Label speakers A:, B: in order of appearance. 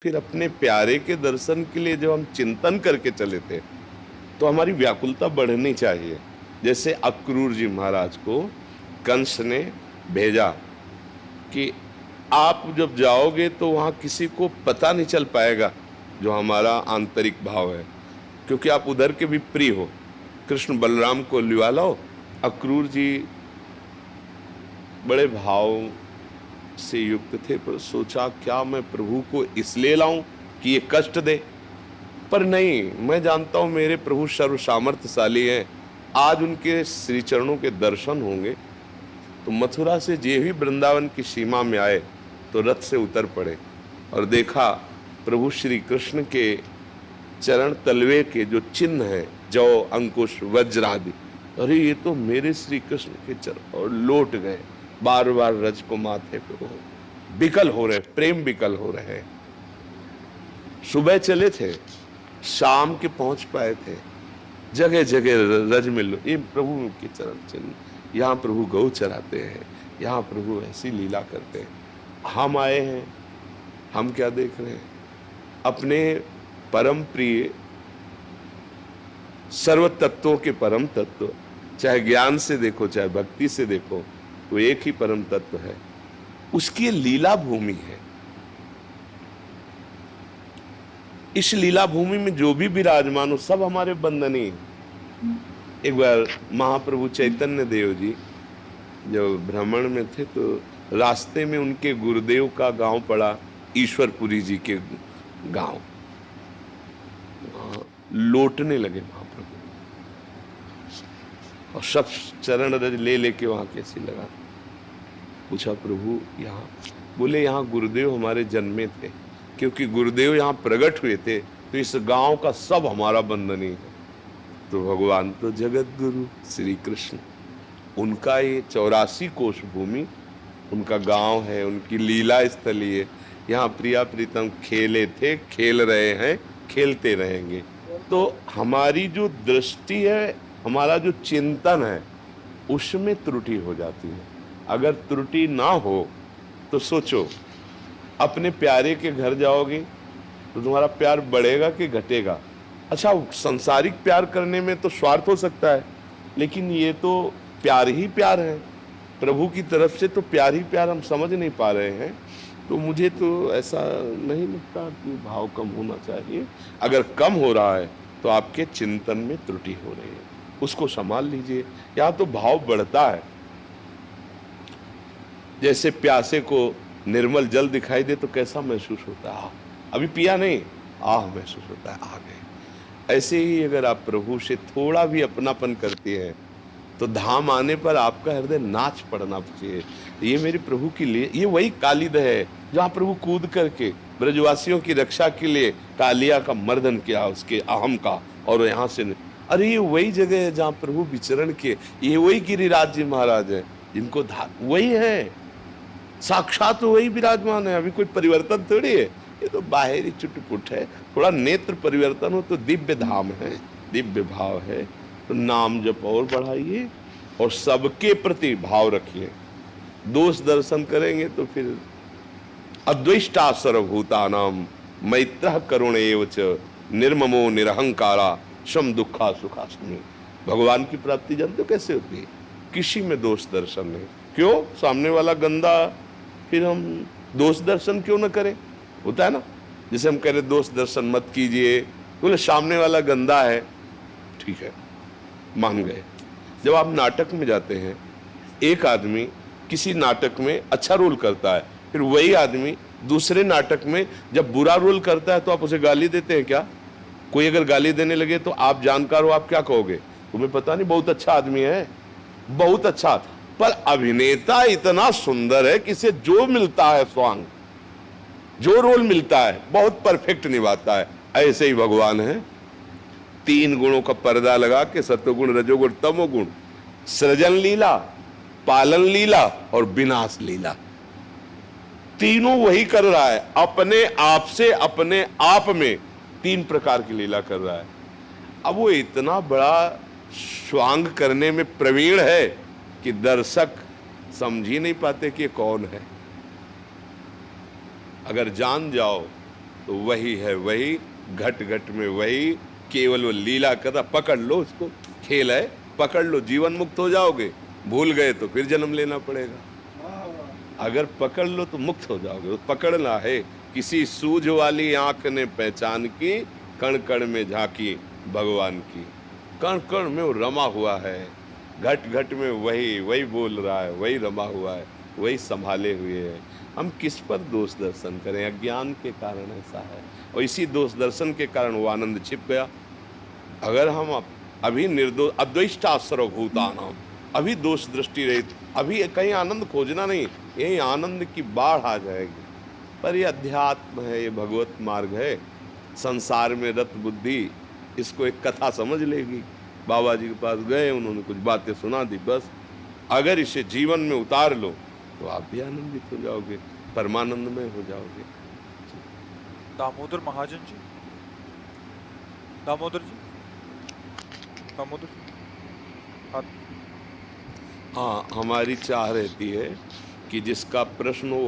A: फिर अपने प्यारे के दर्शन के लिए जब हम चिंतन करके चले थे तो हमारी व्याकुलता बढ़नी चाहिए। जैसे अक्रूर जी महाराज को कंस ने भेजा कि आप जब जाओगे तो वहां किसी को पता नहीं चल पाएगा जो हमारा आंतरिक भाव है, क्योंकि आप उधर के भी प्रिय हो। कृष्ण बलराम को लिवा लाओ। अक्रूर जी बड़े भाव से युक्त थे, पर सोचा क्या मैं प्रभु को इसलिए लाऊं कि ये कष्ट दे। पर नहीं, मैं जानता हूं मेरे प्रभु सर्व सामर्थ्यशाली हैं। आज उनके श्री चरणों के दर्शन होंगे तो मथुरा से जे ही वृंदावन की सीमा में आए तो रथ से उतर पड़े और देखा प्रभु श्री कृष्ण के चरण तलवे के जो चिन्ह हैं, जौ अंकुश वज्र आदि, अरे ये तो मेरे श्री कृष्ण के चरण, और लौट गए। बार बार रज को माथे पे वो विकल हो रहे, प्रेम विकल हो रहे। सुबह चले थे, शाम के पहुंच पाए थे। जगह जगह रज मिल ये प्रभु के चरण चिन्ह, यहाँ प्रभु गौ चराते हैं, यहाँ प्रभु ऐसी लीला करते हैं। हम आए हैं, हम क्या देख रहे हैं? अपने परम प्रिय सर्व तत्वों के परम तत्व, चाहे ज्ञान से देखो चाहे भक्ति से देखो, वो एक ही परम तत्व है। उसकी लीला भूमि है। इस लीला भूमि में जो भी विराजमान हो सब हमारे बंधनी हैं। एक बार महाप्रभु चैतन्य देव जी जब भ्रमण में थे तो रास्ते में उनके गुरुदेव का गांव पड़ा, ईश्वरपुरी जी के गांव। लौटने लगे महाप्रभु और सब चरण रज ले लेके वहां कैसी लगा। पूछा प्रभु यहाँ? बोले यहाँ गुरुदेव हमारे जन्मे थे, क्योंकि गुरुदेव यहाँ प्रकट हुए थे तो इस गांव का सब हमारा बंधनी है। तो भगवान तो जगत गुरु श्री कृष्ण, उनका ये 84 कोश भूमि उनका गांव है, उनकी लीला स्थली है। यहाँ प्रिया प्रीतम खेले थे, खेल रहे हैं, खेलते रहेंगे। तो हमारी जो दृष्टि है, हमारा जो चिंतन है, उसमें त्रुटि हो जाती है। अगर त्रुटि ना हो तो सोचो, अपने प्यारे के घर जाओगे तो तुम्हारा प्यार बढ़ेगा कि घटेगा? अच्छा, संसारिक प्यार करने में तो स्वार्थ हो सकता है, लेकिन ये तो प्यार ही प्यार है। प्रभु की तरफ से तो प्यार ही प्यार हम समझ नहीं पा रहे हैं। तो मुझे तो ऐसा नहीं लगता कि भाव कम होना चाहिए। अगर कम हो रहा है तो आपके चिंतन में त्रुटि हो रही है, उसको संभाल लीजिए। यहाँ तो भाव बढ़ता है। जैसे प्यासे को निर्मल जल दिखाई दे तो कैसा महसूस होता है? अभी पिया नहीं, आह महसूस होता है, आ गए। ऐसे ही अगर आप प्रभु से थोड़ा भी अपनापन करते हैं तो धाम आने पर आपका हृदय नाच पड़ना चाहिए। ये मेरे प्रभु के लिए, ये वही कालिद है जहाँ प्रभु कूद करके ब्रजवासियों की रक्षा के लिए कालिया का मर्दन किया, उसके अहम का, और यहाँ से। अरे ये वही जगह है जहाँ प्रभु विचरण किए। ये वही गिरिराज जी महाराज है जिनको वही है, साक्षात वही विराजमान है। अभी कोई परिवर्तन थोड़ी है, ये तो बाहरी चुटपुट है। थोड़ा नेत्र परिवर्तन हो तो दिव्य धाम है, दिव्य भाव है। तो नाम जप और बढ़ाइए और सबके प्रति भाव रखिए। दोष दर्शन करेंगे तो फिर अद्वेष्टा सर्वभूतानाम मैत्रः करुण एव च निर्ममो निरहंकारा सम दुखा सुखा समी। भगवान की प्राप्ति जानते हो कैसे होती है? किसी में दोष दर्शन नहीं। क्यों? सामने वाला गंदा, फिर हम दोष दर्शन क्यों न करें? होता है ना, जैसे हम कह रहे दोष दर्शन मत कीजिए, बोले सामने वाला गंदा है, ठीक है मान गए। जब आप नाटक में जाते हैं, एक आदमी किसी नाटक में अच्छा रोल करता है, फिर वही आदमी दूसरे नाटक में जब बुरा रोल करता है तो आप उसे गाली देते हैं क्या? कोई अगर गाली देने लगे तो आप जानकार हो, आप क्या कहोगे? तुम्हें पता नहीं, बहुत अच्छा आदमी है, बहुत अच्छा था, पर अभिनेता इतना सुंदर है कि इसे जो मिलता है स्वांग, जो रोल मिलता है बहुत परफेक्ट निभाता है। ऐसे ही भगवान है, 3 गुणों का पर्दा लगा के, सत्वगुण रजोगुण तमोगुण, सृजन लीला, पालन लीला और विनाश लीला, तीनों वही कर रहा है। अपने आप से अपने आप में 3 प्रकार की लीला कर रहा है। अब वो इतना बड़ा स्वांग करने में प्रवीण है कि दर्शक समझ ही नहीं पाते कि कौन है। अगर जान जाओ तो वही है वही, घट घट में वही, केवल वो लीला कर रहा। पकड़ लो उसको, खेल है, पकड़ लो, जीवन मुक्त हो जाओगे। भूल गए तो फिर जन्म लेना पड़ेगा। अगर पकड़ लो तो मुक्त हो जाओगे। पकड़ना है। किसी सूझ वाली आंख ने पहचान की, कण कण में झांकी भगवान की। कण कण में वो रमा हुआ है, घट घट में वही वही बोल रहा है, वही रमा हुआ है, वही संभाले हुए है। हम किस पर दोष दर्शन करें? अज्ञान के कारण ऐसा है, और इसी दोष दर्शन के कारण वो आनंद छिप गया। अगर हम अभी निर्दोष, अद्वैष्टाश्रव भूतानाम, अभी दोष दृष्टि रहित, अभी कहीं आनंद खोजना नहीं, यही आनंद की बाढ़ आ जाएगी। पर ये अध्यात्म है, ये भगवत मार्ग है। संसार में रत बुद्धि इसको एक कथा समझ लेगी। बाबा जी के पास गए, उन्होंने कुछ बातें सुना दी, बस। अगर इसे जीवन में उतार लो तो आप भी आनंदित हो जाओगे, परमानंद में हो जाओगे।
B: दामोदर महाजन जी, दामोदर जी, दामोदर
A: हाँ, हमारी चाह रहती है कि जिसका प्रश्न हो